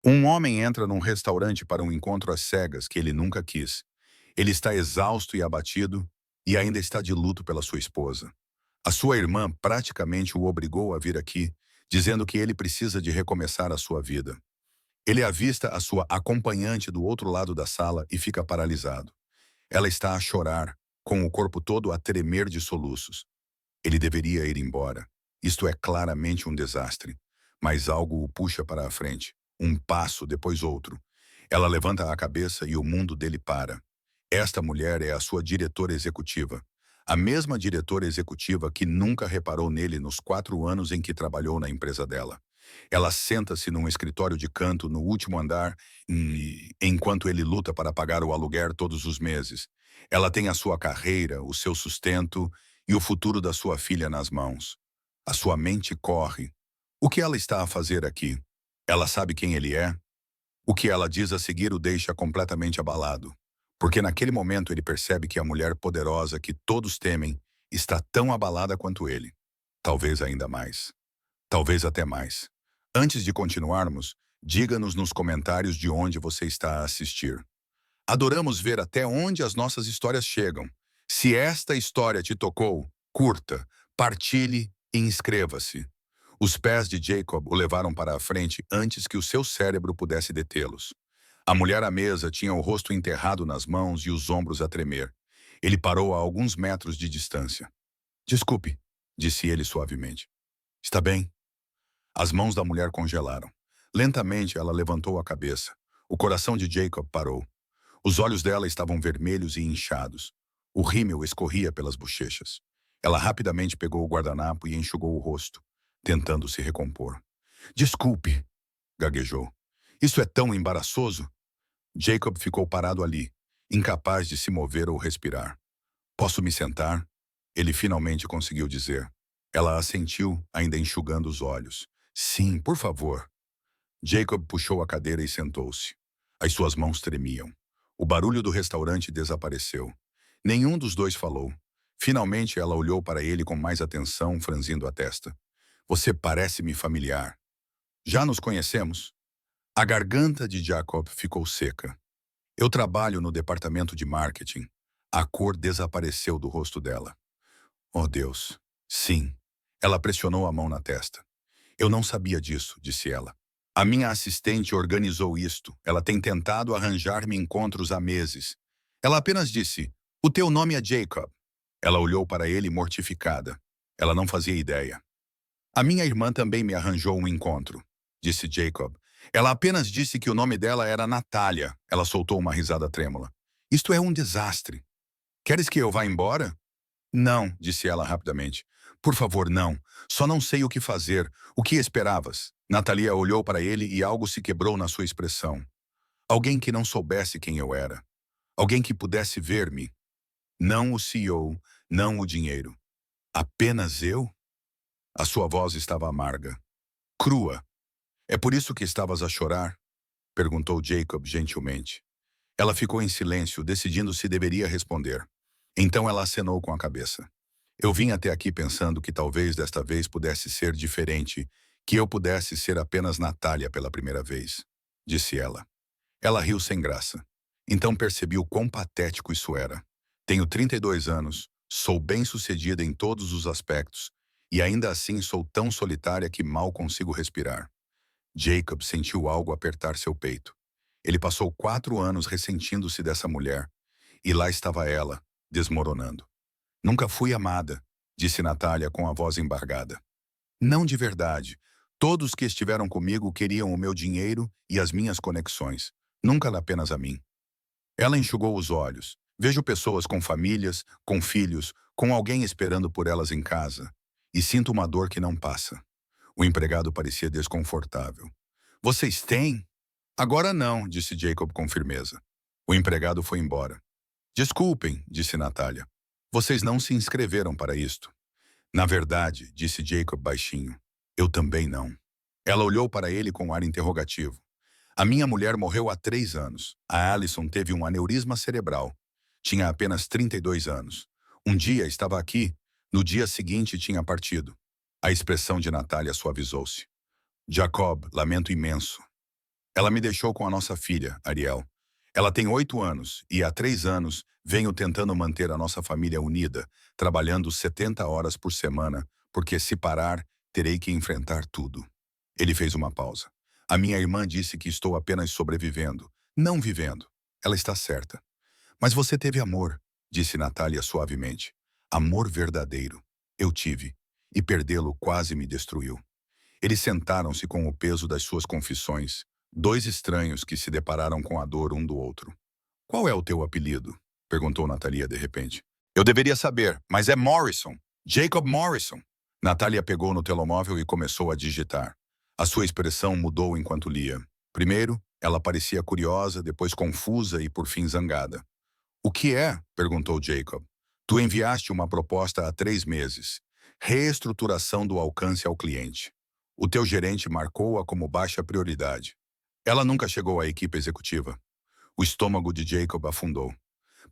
Um homem entra num restaurante para um encontro às cegas que ele nunca quis. Ele está exausto e abatido e ainda está de luto pela sua esposa. A sua irmã praticamente o obrigou a vir aqui, dizendo que ele precisa de recomeçar a sua vida. Ele avista a sua acompanhante do outro lado da sala e fica paralisado. Ela está a chorar, com o corpo todo a tremer de soluços. Ele deveria ir embora. Isto é claramente um desastre. Mas algo o puxa para a frente. Um passo, depois outro. Ela levanta a cabeça e o mundo dele para. Esta mulher é a sua diretora executiva. A mesma diretora executiva que nunca reparou nele nos 4 anos em que trabalhou na empresa dela. Ela senta-se num escritório de canto no último andar enquanto ele luta para pagar o aluguer todos os meses. Ela tem a sua carreira, o seu sustento e o futuro da sua filha nas mãos. A sua mente corre. O que ela está a fazer aqui? Ela sabe quem ele é? O que ela diz a seguir o deixa completamente abalado. Porque naquele momento ele percebe que a mulher poderosa que todos temem está tão abalada quanto ele. Talvez ainda mais. Talvez até mais. Antes de continuarmos, diga-nos nos comentários de onde você está a assistir. Adoramos ver até onde as nossas histórias chegam. Se esta história te tocou, curta, partilhe e inscreva-se. Os pés de Jacob o levaram para a frente antes que o seu cérebro pudesse detê-los. A mulher à mesa tinha o rosto enterrado nas mãos e os ombros a tremer. Ele parou a alguns metros de distância. Desculpe, disse ele suavemente. Está bem? As mãos da mulher congelaram. Lentamente ela levantou a cabeça. O coração de Jacob parou. Os olhos dela estavam vermelhos e inchados. O rímel escorria pelas bochechas. Ela rapidamente pegou o guardanapo e enxugou o rosto, tentando se recompor. Desculpe, gaguejou. Isso é tão embaraçoso. Jacob ficou parado ali, incapaz de se mover ou respirar. Posso me sentar? Ele finalmente conseguiu dizer. Ela assentiu, ainda enxugando os olhos. Sim, por favor. Jacob puxou a cadeira e sentou-se. As suas mãos tremiam. O barulho do restaurante desapareceu. Nenhum dos dois falou. Finalmente ela olhou para ele com mais atenção, franzindo a testa. Você parece-me familiar. Já nos conhecemos? A garganta de Jacob ficou seca. Eu trabalho no departamento de marketing. A cor desapareceu do rosto dela. Oh, Deus. Sim. Ela pressionou a mão na testa. Eu não sabia disso, disse ela. A minha assistente organizou isto. Ela tem tentado arranjar-me encontros há meses. Ela apenas disse, o teu nome é Jacob. Ela olhou para ele mortificada. Ela não fazia ideia. A minha irmã também me arranjou um encontro, disse Jacob. Ela apenas disse que o nome dela era Natália. Ela soltou uma risada trêmula. Isto é um desastre. Queres que eu vá embora? Não, disse ela rapidamente. Por favor, não. Só não sei o que fazer. O que esperavas? Natalia olhou para ele e algo se quebrou na sua expressão. Alguém que não soubesse quem eu era. Alguém que pudesse ver-me. Não o CEO, não o dinheiro. Apenas eu? A sua voz estava amarga. Crua. É por isso que estavas a chorar? Perguntou Jacob gentilmente. Ela ficou em silêncio, decidindo se deveria responder. Então ela acenou com a cabeça. Eu vim até aqui pensando que talvez desta vez pudesse ser diferente, que eu pudesse ser apenas Natália pela primeira vez, disse ela. Ela riu sem graça. Então percebi o quão patético isso era. Tenho 32 anos, sou bem-sucedida em todos os aspectos, e ainda assim sou tão solitária que mal consigo respirar. Jacob sentiu algo apertar seu peito. Ele passou 4 anos ressentindo-se dessa mulher, e lá estava ela, desmoronando. Nunca fui amada, disse Natália com a voz embargada. Não de verdade. Todos que estiveram comigo queriam o meu dinheiro e as minhas conexões, nunca apenas a mim. Ela enxugou os olhos. Vejo pessoas com famílias, com filhos, com alguém esperando por elas em casa, e sinto uma dor que não passa. O empregado parecia desconfortável. Vocês têm? Agora não, disse Jacob com firmeza. O empregado foi embora. Desculpem, disse Natália. Vocês não se inscreveram para isto. Na verdade, disse Jacob baixinho, eu também não. Ela olhou para ele com ar interrogativo. A minha mulher morreu há 3 anos. A Alison teve um aneurisma cerebral. Tinha apenas 32 anos. Um dia estava aqui, no dia seguinte tinha partido. A expressão de Natália suavizou-se. Jacob, lamento imenso. Ela me deixou com a nossa filha, Ariel. Ela tem 8 anos e há 3 anos venho tentando manter a nossa família unida, trabalhando 70 horas por semana, porque se parar, terei que enfrentar tudo. Ele fez uma pausa. A minha irmã disse que estou apenas sobrevivendo, não vivendo. Ela está certa. Mas você teve amor, disse Natália suavemente. Amor verdadeiro. Eu tive. E perdê-lo quase me destruiu. Eles sentaram-se com o peso das suas confissões, dois estranhos que se depararam com a dor um do outro. Qual é o teu apelido? Perguntou Natalia de repente. Eu deveria saber, mas é Morrison. Jacob Morrison. Natalia pegou no telemóvel e começou a digitar. A sua expressão mudou enquanto lia. Primeiro, ela parecia curiosa, depois confusa e por fim zangada. O que é? Perguntou Jacob. Tu enviaste uma proposta há 3 meses. Reestruturação do alcance ao cliente. O teu gerente marcou-a como baixa prioridade. Ela nunca chegou à equipe executiva. O estômago de Jacob afundou.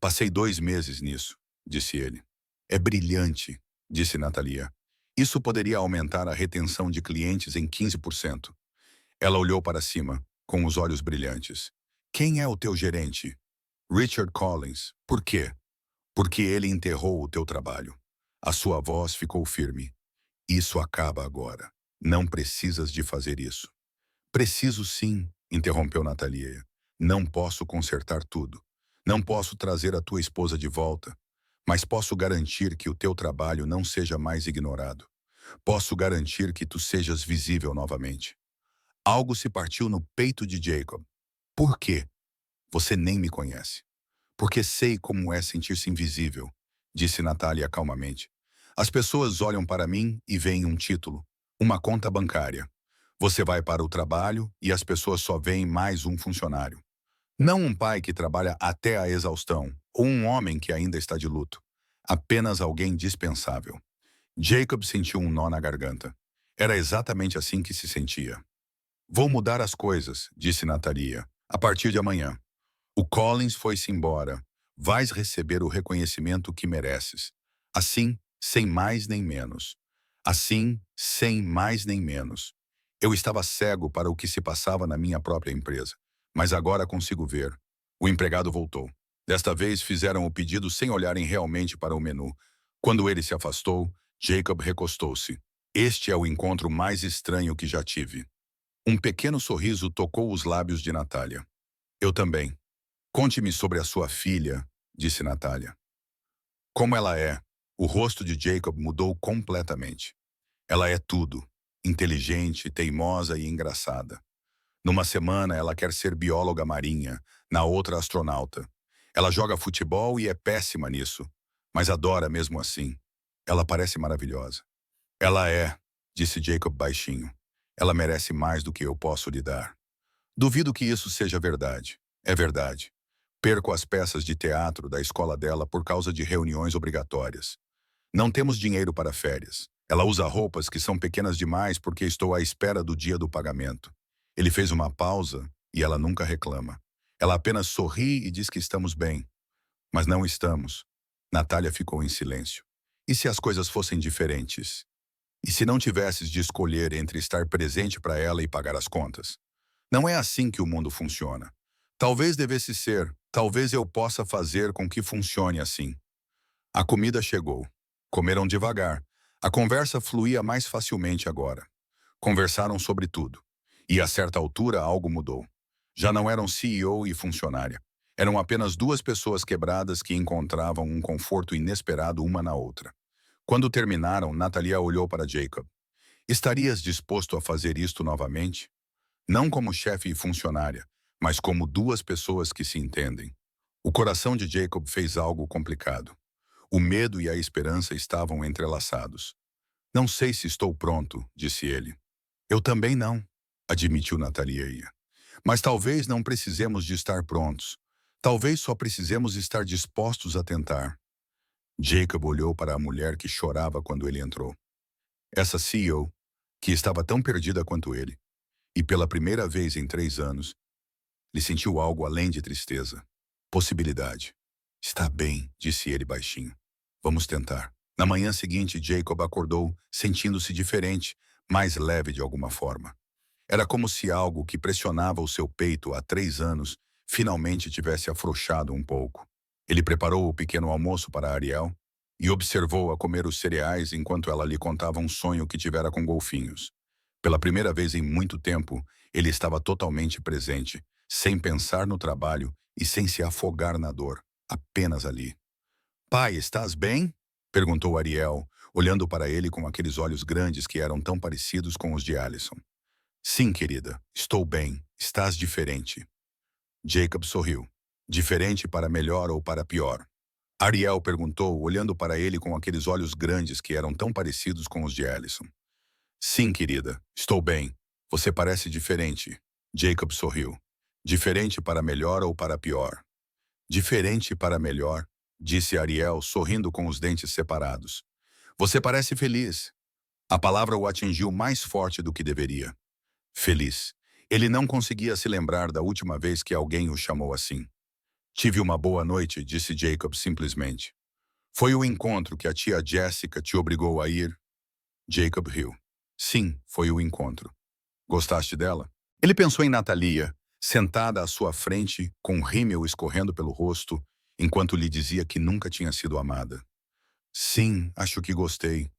Passei 2 meses nisso, disse ele. É brilhante, disse Natalia. Isso poderia aumentar a retenção de clientes em 15%. Ela olhou para cima, com os olhos brilhantes. Quem é o teu gerente? Richard Collins. Por quê? Porque ele enterrou o teu trabalho. A sua voz ficou firme. Isso acaba agora. Não precisas de fazer isso. Preciso sim, interrompeu Natalia. Não posso consertar tudo. Não posso trazer a tua esposa de volta. Mas posso garantir que o teu trabalho não seja mais ignorado. Posso garantir que tu sejas visível novamente. Algo se partiu no peito de Jacob. Por quê? Você nem me conhece. Porque sei como é sentir-se invisível, disse Natália calmamente. As pessoas olham para mim e veem um título, uma conta bancária. Você vai para o trabalho e as pessoas só veem mais um funcionário. Não um pai que trabalha até a exaustão, ou um homem que ainda está de luto. Apenas alguém dispensável. Jacob sentiu um nó na garganta. Era exatamente assim que se sentia. Vou mudar as coisas, disse Natalia, a partir de amanhã. O Collins foi-se embora. Vais receber o reconhecimento que mereces. Assim, sem mais nem menos. Assim, sem mais nem menos. Eu estava cego para o que se passava na minha própria empresa, mas agora consigo ver. O empregado voltou. Desta vez fizeram o pedido sem olharem realmente para o menu. Quando ele se afastou, Jacob recostou-se. Este é o encontro mais estranho que já tive. Um pequeno sorriso tocou os lábios de Natália. Eu também. Conte-me sobre a sua filha, disse Natália. Como ela é? O rosto de Jacob mudou completamente. Ela é tudo. Inteligente, teimosa e engraçada. Numa semana ela quer ser bióloga marinha, na outra astronauta. Ela joga futebol e é péssima nisso, mas adora mesmo assim. Ela parece maravilhosa. Ela é, disse Jacob baixinho. Ela merece mais do que eu posso lhe dar. Duvido que isso seja verdade. É verdade. Perco as peças de teatro da escola dela por causa de reuniões obrigatórias. Não temos dinheiro para férias. Ela usa roupas que são pequenas demais porque estou à espera do dia do pagamento. Ele fez uma pausa e ela nunca reclama. Ela apenas sorri e diz que estamos bem. Mas não estamos. Natália ficou em silêncio. E se as coisas fossem diferentes? E se não tivesses de escolher entre estar presente para ela e pagar as contas? Não é assim que o mundo funciona. Talvez devesse ser, talvez eu possa fazer com que funcione assim. A comida chegou. Comeram devagar. A conversa fluía mais facilmente agora. Conversaram sobre tudo. E a certa altura algo mudou. Já não eram CEO e funcionária. Eram apenas duas pessoas quebradas que encontravam um conforto inesperado uma na outra. Quando terminaram, Natalia olhou para Jacob. Estarias disposto a fazer isto novamente? Não como chefe e funcionária, mas como duas pessoas que se entendem. O coração de Jacob fez algo complicado. O medo e a esperança estavam entrelaçados. Não sei se estou pronto, disse ele. Eu também não, admitiu Natalia. Mas talvez não precisemos de estar prontos. Talvez só precisemos estar dispostos a tentar. Jacob olhou para a mulher que chorava quando ele entrou. Essa CEO, que estava tão perdida quanto ele, e pela primeira vez em 3 anos, ele sentiu algo além de tristeza. Possibilidade. Está bem, disse ele baixinho. Vamos tentar. Na manhã seguinte, Jacob acordou, sentindo-se diferente, mais leve de alguma forma. Era como se algo que pressionava o seu peito há 3 anos finalmente tivesse afrouxado um pouco. Ele preparou o pequeno almoço para Ariel e observou-a comer os cereais enquanto ela lhe contava um sonho que tivera com golfinhos. Pela primeira vez em muito tempo, ele estava totalmente presente, sem pensar no trabalho e sem se afogar na dor, apenas ali. Pai, estás bem? Perguntou Ariel, olhando para ele com aqueles olhos grandes que eram tão parecidos com os de Allison. Sim, querida, estou bem. Estás diferente. Jacob sorriu. Diferente para melhor ou para pior? Ariel perguntou, olhando para ele com aqueles olhos grandes que eram tão parecidos com os de Allison. Sim, querida, estou bem. Você parece diferente. Jacob sorriu. Diferente para melhor ou para pior? Diferente para melhor, disse Ariel, sorrindo com os dentes separados. Você parece feliz. A palavra o atingiu mais forte do que deveria. Feliz. Ele não conseguia se lembrar da última vez que alguém o chamou assim. Tive uma boa noite, disse Jacob simplesmente. Foi o encontro que a tia Jessica te obrigou a ir? Jacob riu. Sim, foi o encontro. Gostaste dela? Ele pensou em Natalia, sentada à sua frente, com rímel escorrendo pelo rosto, enquanto lhe dizia que nunca tinha sido amada. Sim, acho que gostei.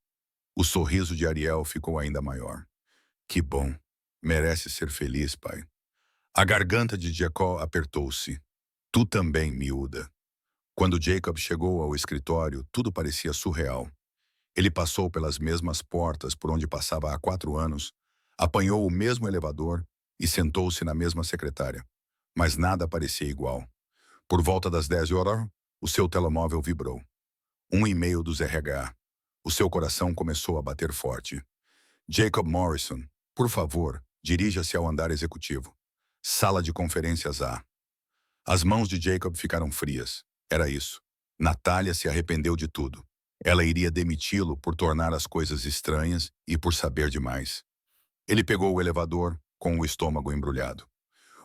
O sorriso de Ariel ficou ainda maior. Que bom. Merece ser feliz, pai. A garganta de Jacó apertou-se. Tu também, miúda. Quando Jacob chegou ao escritório, tudo parecia surreal. Ele passou pelas mesmas portas por onde passava há 4 anos, apanhou o mesmo elevador e sentou-se na mesma secretária. Mas nada parecia igual. Por volta das 10 horas, o seu telemóvel vibrou. Um e-mail dos RH. O seu coração começou a bater forte. Jacob Morrison, por favor, dirija-se ao andar executivo. Sala de conferências A. As mãos de Jacob ficaram frias. Era isso. Natália se arrependeu de tudo. Ela iria demiti-lo por tornar as coisas estranhas e por saber demais. Ele pegou o elevador, com o estômago embrulhado.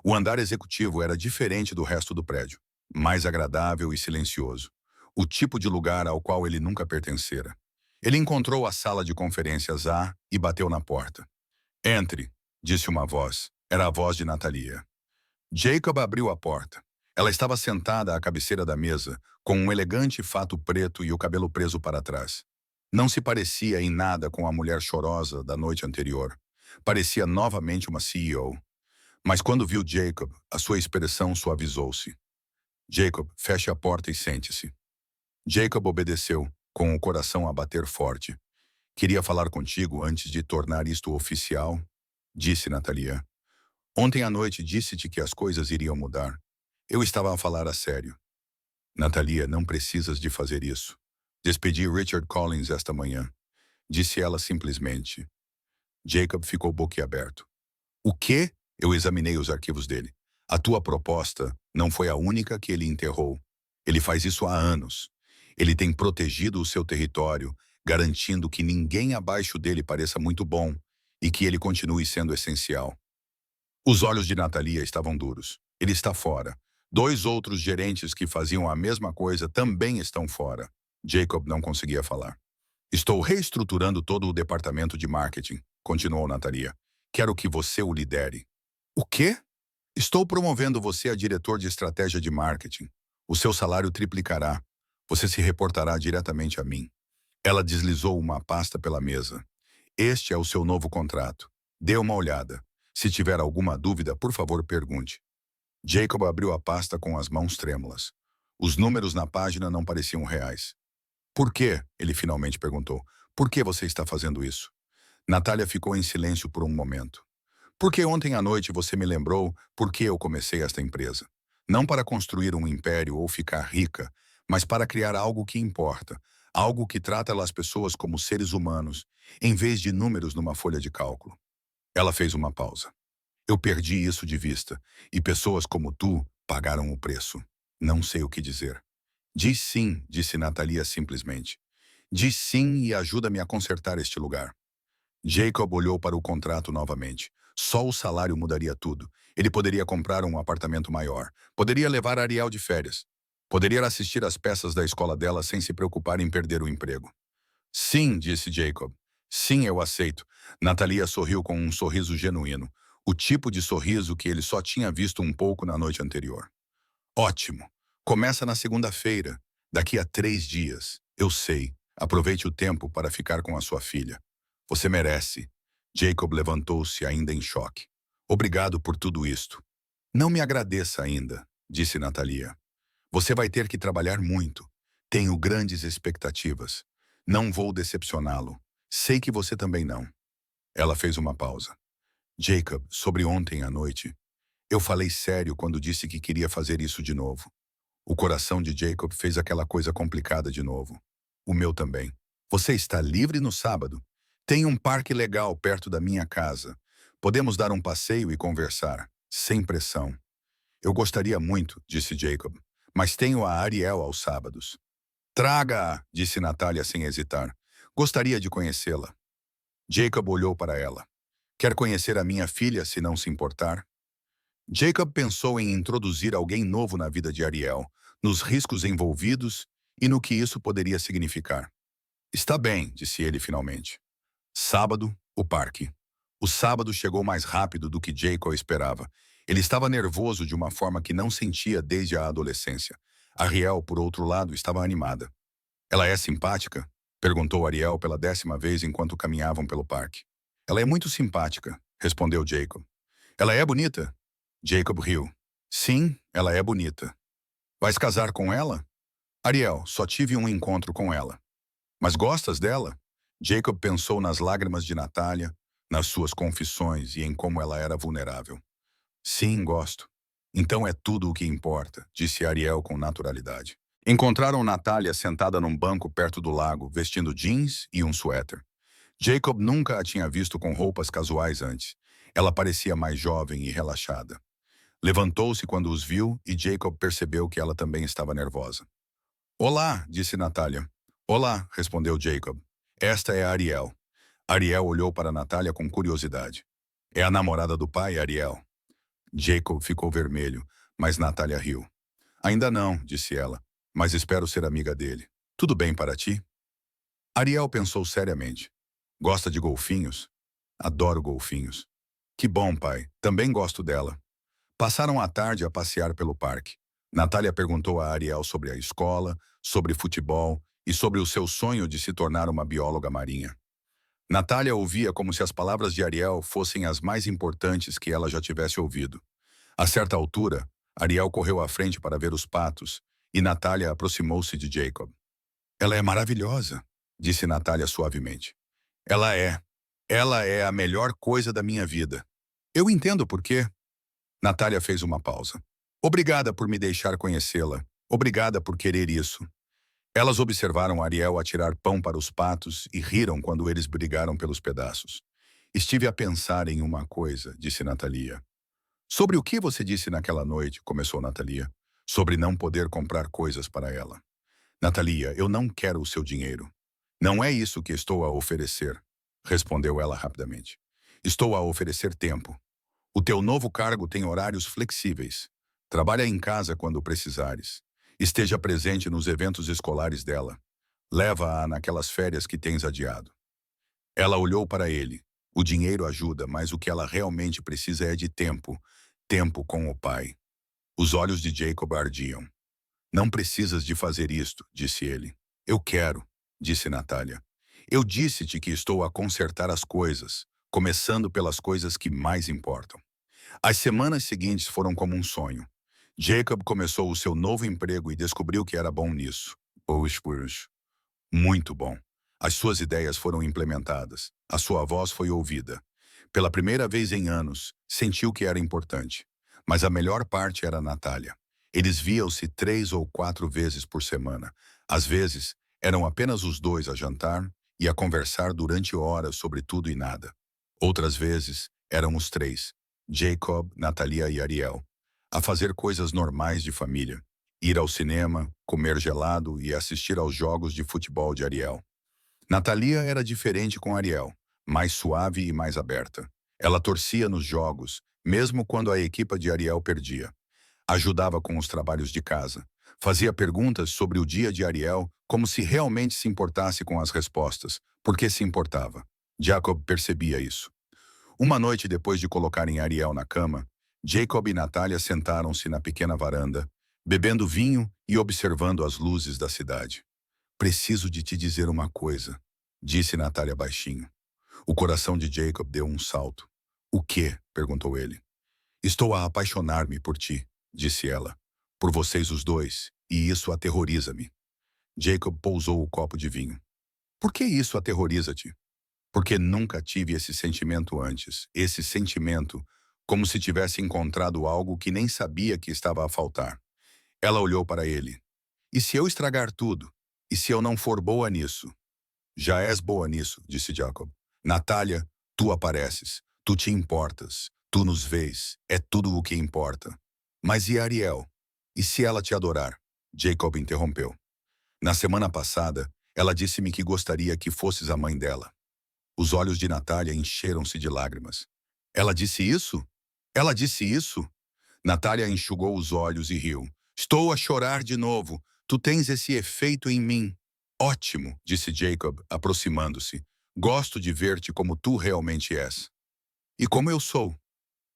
O andar executivo era diferente do resto do prédio, mais agradável e silencioso. O tipo de lugar ao qual ele nunca pertencera. Ele encontrou a sala de conferências A e bateu na porta. Entre, disse uma voz. Era a voz de Natalia. Jacob abriu a porta. Ela estava sentada à cabeceira da mesa, com um elegante fato preto e o cabelo preso para trás. Não se parecia em nada com a mulher chorosa da noite anterior. Parecia novamente uma CEO. Mas quando viu Jacob, a sua expressão suavizou-se. Jacob, feche a porta e sente-se. Jacob obedeceu, com o coração a bater forte. Queria falar contigo antes de tornar isto oficial, disse Natalia. Ontem à noite disse-te que as coisas iriam mudar. Eu estava a falar a sério. Natalia, não precisas de fazer isso. Despedi Richard Collins esta manhã. Disse ela simplesmente. Jacob ficou boquiaberto. O quê? Eu examinei os arquivos dele. A tua proposta não foi a única que ele enterrou. Ele faz isso há anos. Ele tem protegido o seu território, garantindo que ninguém abaixo dele pareça muito bom e que ele continue sendo essencial. Os olhos de Natalia estavam duros. Ele está fora. 2 outros gerentes que faziam a mesma coisa também estão fora. Jacob não conseguia falar. Estou reestruturando todo o departamento de marketing, continuou Natalia. Quero que você o lidere. O quê? Estou promovendo você a diretor de estratégia de marketing. O seu salário triplicará. Você se reportará diretamente a mim. Ela deslizou uma pasta pela mesa. Este é o seu novo contrato. Dê uma olhada. Se tiver alguma dúvida, por favor, pergunte. Jacob abriu a pasta com as mãos trêmulas. Os números na página não pareciam reais. Por quê? Ele finalmente perguntou. Por que você está fazendo isso? Natália ficou em silêncio por um momento. Porque ontem à noite você me lembrou por que eu comecei esta empresa. Não para construir um império ou ficar rica, mas para criar algo que importa, algo que trata as pessoas como seres humanos, em vez de números numa folha de cálculo. Ela fez uma pausa. Eu perdi isso de vista, e pessoas como tu pagaram o preço. Não sei o que dizer. Diz sim, disse Natalia simplesmente. Diz sim e ajuda-me a consertar este lugar. Jacob olhou para o contrato novamente. Só o salário mudaria tudo. Ele poderia comprar um apartamento maior. Poderia levar Ariel de férias. Poderia assistir às peças da escola dela sem se preocupar em perder o emprego. Sim, disse Jacob. Sim, eu aceito. Natalia sorriu com um sorriso genuíno. o tipo de sorriso que ele só tinha visto um pouco na noite anterior. Ótimo! Começa na segunda-feira, daqui a 3 dias. Eu sei. Aproveite o tempo para ficar com a sua filha. Você merece. Jacob levantou-se ainda em choque. Obrigado por tudo isto. Não me agradeça ainda, disse Natalia. Você vai ter que trabalhar muito. Tenho grandes expectativas. Não vou decepcioná-lo. Sei que você também não. Ela fez uma pausa. Jacob, sobre ontem à noite, eu falei sério quando disse que queria fazer isso de novo. O coração de Jacob fez aquela coisa complicada de novo. O meu também. Você está livre no sábado? Tem um parque legal perto da minha casa. Podemos dar um passeio e conversar, sem pressão. Eu gostaria muito, disse Jacob, mas tenho a Ariel aos sábados. Traga-a, disse Natália sem hesitar. Gostaria de conhecê-la. Jacob olhou para ela. Quer conhecer a minha filha, se não se importar? Jacob pensou em introduzir alguém novo na vida de Ariel, nos riscos envolvidos e no que isso poderia significar. Está bem, disse ele finalmente. Sábado, o parque. O sábado chegou mais rápido do que Jacob esperava. Ele estava nervoso de uma forma que não sentia desde a adolescência. Ariel, por outro lado, estava animada. Ela é simpática? Perguntou Ariel pela 10ª vez enquanto caminhavam pelo parque. Ela é muito simpática, respondeu Jacob. Ela é bonita? Jacob riu. Sim, ela é bonita. Vais casar com ela? Ariel, só tive um encontro com ela. Mas gostas dela? Jacob pensou nas lágrimas de Natália, nas suas confissões e em como ela era vulnerável. Sim, gosto. Então é tudo o que importa, disse Ariel com naturalidade. Encontraram Natália sentada num banco perto do lago, vestindo jeans e um suéter. Jacob nunca a tinha visto com roupas casuais antes. Ela parecia mais jovem e relaxada. Levantou-se quando os viu e Jacob percebeu que ela também estava nervosa. Olá, disse Natália. Olá, respondeu Jacob. Esta é a Ariel. Ariel olhou para Natália com curiosidade. É a namorada do pai, Ariel? Jacob ficou vermelho, mas Natália riu. Ainda não, disse ela, mas espero ser amiga dele. Tudo bem para ti? Ariel pensou seriamente. Gosta de golfinhos? Adoro golfinhos. Que bom, pai. Também gosto dela. Passaram a tarde a passear pelo parque. Natália perguntou a Ariel sobre a escola, sobre futebol e sobre o seu sonho de se tornar uma bióloga marinha. Natália ouvia como se as palavras de Ariel fossem as mais importantes que ela já tivesse ouvido. A certa altura, Ariel correu à frente para ver os patos e Natália aproximou-se de Jacob. Ela é maravilhosa, disse Natália suavemente. Ela é. Ela é a melhor coisa da minha vida. Eu entendo por quê. Natália fez uma pausa. Obrigada por me deixar conhecê-la. Obrigada por querer isso. Elas observaram Ariel atirar pão para os patos e riram quando eles brigaram pelos pedaços. Estive a pensar em uma coisa, disse Natalia. Sobre o que você disse naquela noite, começou Natalia. Sobre não poder comprar coisas para ela. Natalia, eu não quero o seu dinheiro. Não é isso que estou a oferecer, respondeu ela rapidamente. Estou a oferecer tempo. O teu novo cargo tem horários flexíveis. Trabalha em casa quando precisares. Esteja presente nos eventos escolares dela. Leva-a naquelas férias que tens adiado. Ela olhou para ele. O dinheiro ajuda, mas o que ela realmente precisa é de tempo. Tempo com o pai. Os olhos de Jacob ardiam. Não precisas de fazer isto, disse ele. Eu quero, disse Natália. Eu disse-te que estou a consertar as coisas, começando pelas coisas que mais importam. As semanas seguintes foram como um sonho. Jacob começou o seu novo emprego e descobriu que era bom nisso. Push. Muito bom. As suas ideias foram implementadas. A sua voz foi ouvida. Pela primeira vez em anos, sentiu que era importante. Mas a melhor parte era a Natália. Eles viam-se 3 ou 4 vezes por semana. Às vezes, eram apenas os dois a jantar e a conversar durante horas sobre tudo e nada. Outras vezes, eram os três, Jacob, Natalia e Ariel, a fazer coisas normais de família. Ir ao cinema, comer gelado e assistir aos jogos de futebol de Ariel. Natalia era diferente com Ariel, mais suave e mais aberta. Ela torcia nos jogos, mesmo quando a equipa de Ariel perdia. Ajudava com os trabalhos de casa. Fazia perguntas sobre o dia de Ariel como se realmente se importasse com as respostas, porque se importava. Jacob percebia isso. Uma noite depois de colocarem Ariel na cama, Jacob e Natália sentaram-se na pequena varanda, bebendo vinho e observando as luzes da cidade. Preciso de te dizer uma coisa, disse Natália baixinho. O coração de Jacob deu um salto. O quê? Perguntou ele. Estou a apaixonar-me por ti, disse ela. Por vocês os dois, e isso aterroriza-me. Jacob pousou o copo de vinho. Por que isso aterroriza-te? Porque nunca tive esse sentimento antes. Esse sentimento, como se tivesse encontrado algo que nem sabia que estava a faltar. Ela olhou para ele. E se eu estragar tudo? E se eu não for boa nisso? Já és boa nisso, disse Jacob. Natália, tu apareces, tu te importas, tu nos vês, é tudo o que importa. Mas e Ariel? E se ela te adorar? Jacob interrompeu. Na semana passada, ela disse-me que gostaria que fosses a mãe dela. Os olhos de Natália encheram-se de lágrimas. Ela disse isso? Ela disse isso? Natália enxugou os olhos e riu. Estou a chorar de novo. Tu tens esse efeito em mim. Ótimo, disse Jacob, aproximando-se. Gosto de ver-te como tu realmente és. E como eu sou?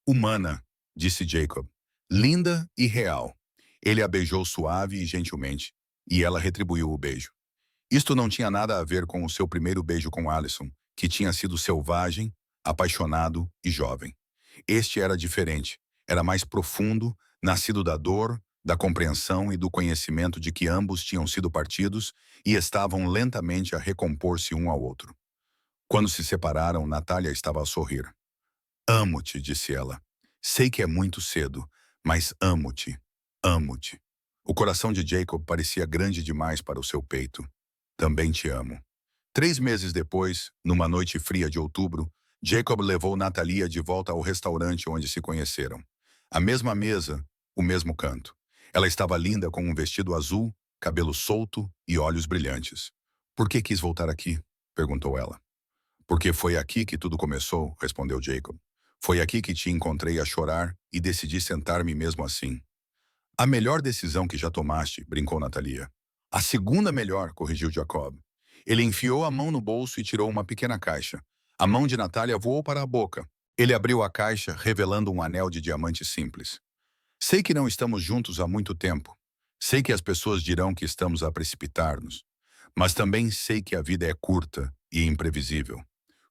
Humana, disse Jacob. Linda e real. Ele a beijou suave e gentilmente, e ela retribuiu o beijo. Isto não tinha nada a ver com o seu primeiro beijo com Alison, que tinha sido selvagem, apaixonado e jovem. Este era diferente, era mais profundo, nascido da dor, da compreensão e do conhecimento de que ambos tinham sido partidos e estavam lentamente a recompor-se um ao outro. Quando se separaram, Natália estava a sorrir. Amo-te, disse ela. Sei que é muito cedo, mas amo-te, amo-te. O coração de Jacob parecia grande demais para o seu peito. Também te amo. 3 meses depois, numa noite fria de outubro, Jacob levou Natalia de volta ao restaurante onde se conheceram. A mesma mesa, o mesmo canto. Ela estava linda com um vestido azul, cabelo solto e olhos brilhantes. Por que quis voltar aqui? Perguntou ela. Porque foi aqui que tudo começou, respondeu Jacob. Foi aqui que te encontrei a chorar e decidi sentar-me mesmo assim. A melhor decisão que já tomaste, brincou Natalia. A segunda melhor, corrigiu Jacob. Ele enfiou a mão no bolso e tirou uma pequena caixa. A mão de Natália voou para a boca. Ele abriu a caixa, revelando um anel de diamante simples. Sei que não estamos juntos há muito tempo. Sei que as pessoas dirão que estamos a precipitar-nos. Mas também sei que a vida é curta e imprevisível.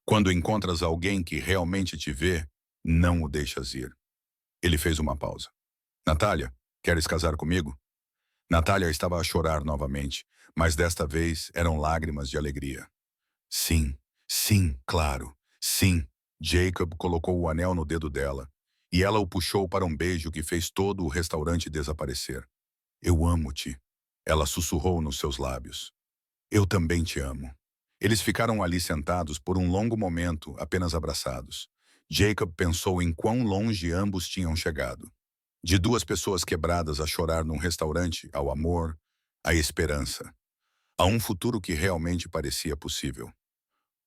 Quando encontras alguém que realmente te vê, não o deixas ir. Ele fez uma pausa. Natália, queres casar comigo? Natália estava a chorar novamente, mas desta vez eram lágrimas de alegria. Sim, sim, claro, sim. Jacob colocou o anel no dedo dela, e ela o puxou para um beijo que fez todo o restaurante desaparecer. Eu amo-te, ela sussurrou nos seus lábios. Eu também te amo. Eles ficaram ali sentados por um longo momento, apenas abraçados. Jacob pensou em quão longe ambos tinham chegado. De duas pessoas quebradas a chorar num restaurante, ao amor, à esperança. A um futuro que realmente parecia possível.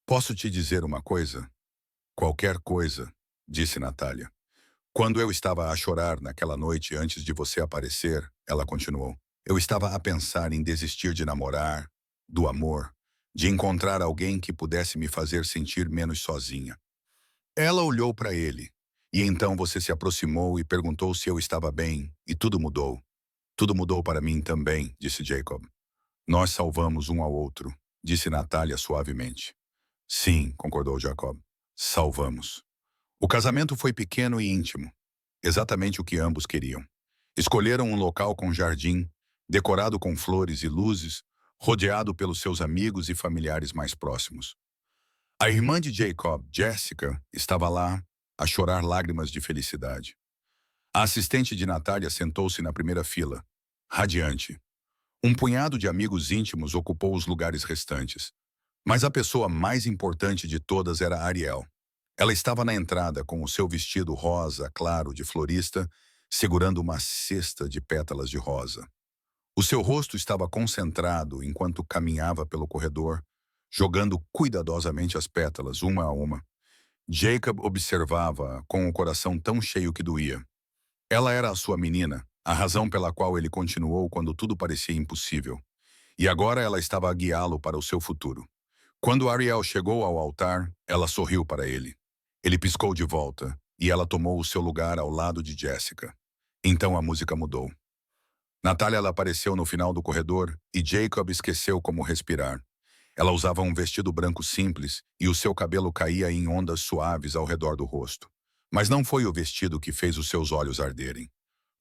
Posso te dizer uma coisa? Qualquer coisa, disse Natália. Quando eu estava a chorar naquela noite antes de você aparecer, ela continuou. Eu estava a pensar em desistir de namorar, do amor, de encontrar alguém que pudesse me fazer sentir menos sozinha. Ela olhou para ele. E então você se aproximou e perguntou se eu estava bem, e tudo mudou. Tudo mudou para mim também, disse Jacob. Nós salvamos um ao outro, disse Natália suavemente. Sim, concordou Jacob. Salvamos. O casamento foi pequeno e íntimo. Exatamente o que ambos queriam. Escolheram um local com jardim, decorado com flores e luzes, rodeado pelos seus amigos e familiares mais próximos. A irmã de Jacob, Jessica, estava lá, a chorar lágrimas de felicidade. A assistente de Natália sentou-se na primeira fila, radiante. Um punhado de amigos íntimos ocupou os lugares restantes. Mas a pessoa mais importante de todas era Ariel. Ela estava na entrada com o seu vestido rosa claro de florista, segurando uma cesta de pétalas de rosa. O seu rosto estava concentrado enquanto caminhava pelo corredor, jogando cuidadosamente as pétalas, uma a uma. Jacob observava com o coração tão cheio que doía. Ela era a sua menina, a razão pela qual ele continuou quando tudo parecia impossível. E agora ela estava a guiá-lo para o seu futuro. Quando Ariel chegou ao altar, ela sorriu para ele. Ele piscou de volta, e ela tomou o seu lugar ao lado de Jessica. Então a música mudou. Natália ela apareceu no final do corredor e Jacob esqueceu como respirar. Ela usava um vestido branco simples e o seu cabelo caía em ondas suaves ao redor do rosto. Mas não foi o vestido que fez os seus olhos arderem.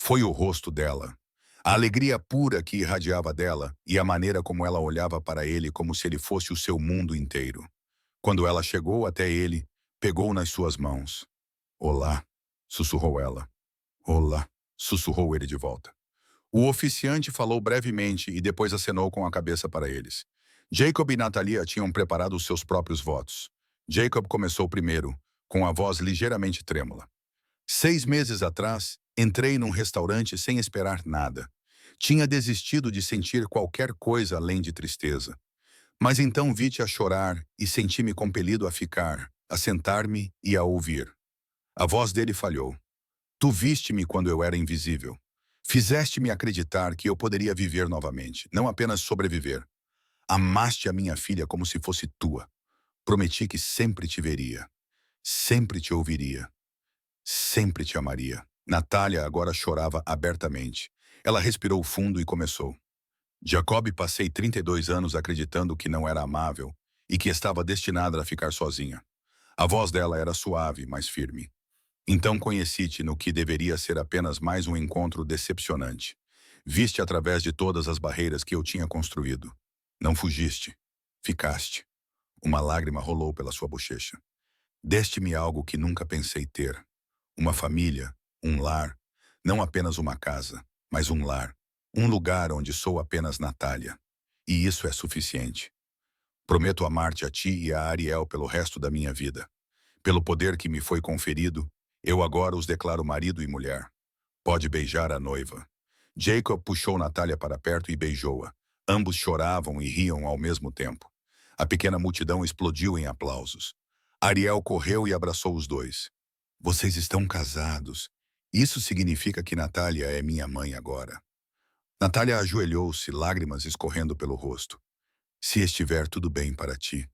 Foi o rosto dela. A alegria pura que irradiava dela e a maneira como ela olhava para ele como se ele fosse o seu mundo inteiro. Quando ela chegou até ele, pegou nas suas mãos. Olá, sussurrou ela. Olá, sussurrou ele de volta. O oficiante falou brevemente e depois acenou com a cabeça para eles. Jacob e Natalia tinham preparado os seus próprios votos. Jacob começou primeiro, com a voz ligeiramente trêmula. 6 meses atrás, entrei num restaurante sem esperar nada. Tinha desistido de sentir qualquer coisa além de tristeza. Mas então vi-te a chorar e senti-me compelido a ficar, a sentar-me e a ouvir. A voz dele falhou. Tu viste-me quando eu era invisível. Fizeste-me acreditar que eu poderia viver novamente, não apenas sobreviver. Amaste a minha filha como se fosse tua. Prometi que sempre te veria, sempre te ouviria, sempre te amaria. Natália agora chorava abertamente. Ela respirou fundo e começou. Jacob, passei 32 anos acreditando que não era amável e que estava destinada a ficar sozinha. A voz dela era suave, mas firme. Então conheci-te no que deveria ser apenas mais um encontro decepcionante. Viste através de todas as barreiras que eu tinha construído. Não fugiste. Ficaste. Uma lágrima rolou pela sua bochecha. Deste-me algo que nunca pensei ter. Uma família, um lar. Não apenas uma casa, mas um lar. Um lugar onde sou apenas Natália. E isso é suficiente. Prometo amar-te a ti e a Ariel pelo resto da minha vida. Pelo poder que me foi conferido, eu agora os declaro marido e mulher. Pode beijar a noiva. Jacob puxou Natália para perto e beijou-a. Ambos choravam e riam ao mesmo tempo. A pequena multidão explodiu em aplausos. Ariel correu e abraçou os dois. Vocês estão casados. Isso significa que Natália é minha mãe agora. Natália ajoelhou-se, lágrimas escorrendo pelo rosto. Se estiver tudo bem para ti.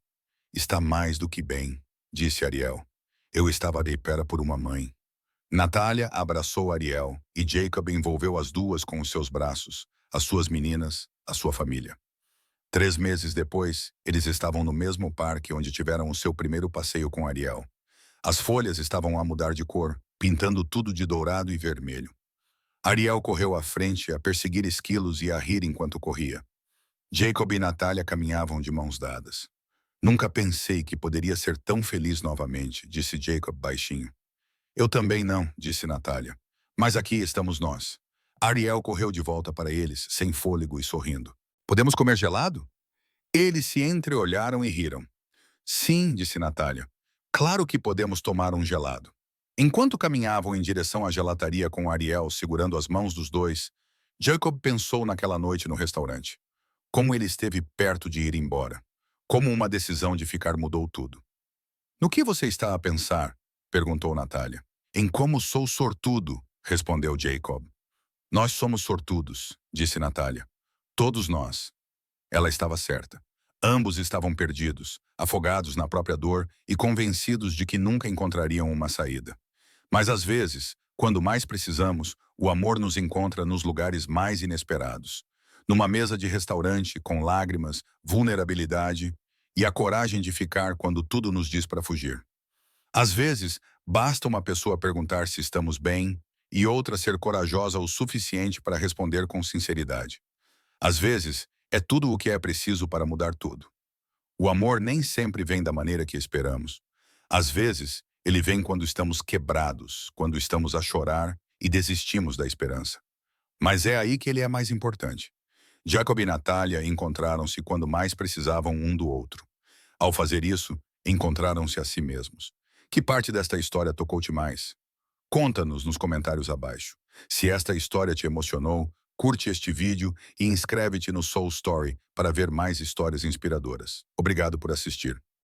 Está mais do que bem, disse Ariel. Eu estava de espera por uma mãe. Natália abraçou Ariel e Jacob envolveu as duas com os seus braços, as suas meninas, a sua família. 3 meses depois, eles estavam no mesmo parque onde tiveram o seu primeiro passeio com Ariel. As folhas estavam a mudar de cor, pintando tudo de dourado e vermelho. Ariel correu à frente a perseguir esquilos e a rir enquanto corria. Jacob e Natália caminhavam de mãos dadas. Nunca pensei que poderia ser tão feliz novamente, disse Jacob baixinho. Eu também não, disse Natália. Mas aqui estamos nós. Ariel correu de volta para eles, sem fôlego e sorrindo. Podemos comer gelado? Eles se entreolharam e riram. Sim, disse Natália. Claro que podemos tomar um gelado. Enquanto caminhavam em direção à gelataria com Ariel segurando as mãos dos dois, Jacob pensou naquela noite no restaurante. Como ele esteve perto de ir embora. Como uma decisão de ficar mudou tudo. No que você está a pensar? Perguntou Natália. Em como sou sortudo, respondeu Jacob. Nós somos sortudos, disse Natália. Todos nós. Ela estava certa. Ambos estavam perdidos, afogados na própria dor e convencidos de que nunca encontrariam uma saída. Mas às vezes, quando mais precisamos, o amor nos encontra nos lugares mais inesperados. Numa mesa de restaurante, com lágrimas, vulnerabilidade e a coragem de ficar quando tudo nos diz para fugir. Às vezes, basta uma pessoa perguntar se estamos bem e outra ser corajosa o suficiente para responder com sinceridade. Às vezes, é tudo o que é preciso para mudar tudo. O amor nem sempre vem da maneira que esperamos. Às vezes, ele vem quando estamos quebrados, quando estamos a chorar e desistimos da esperança. Mas é aí que ele é mais importante. Jacob e Natália encontraram-se quando mais precisavam um do outro. Ao fazer isso, encontraram-se a si mesmos. Que parte desta história tocou-te mais? Conta-nos nos comentários abaixo. Se esta história te emocionou, curte este vídeo e inscreve-te no Soul Story para ver mais histórias inspiradoras. Obrigado por assistir.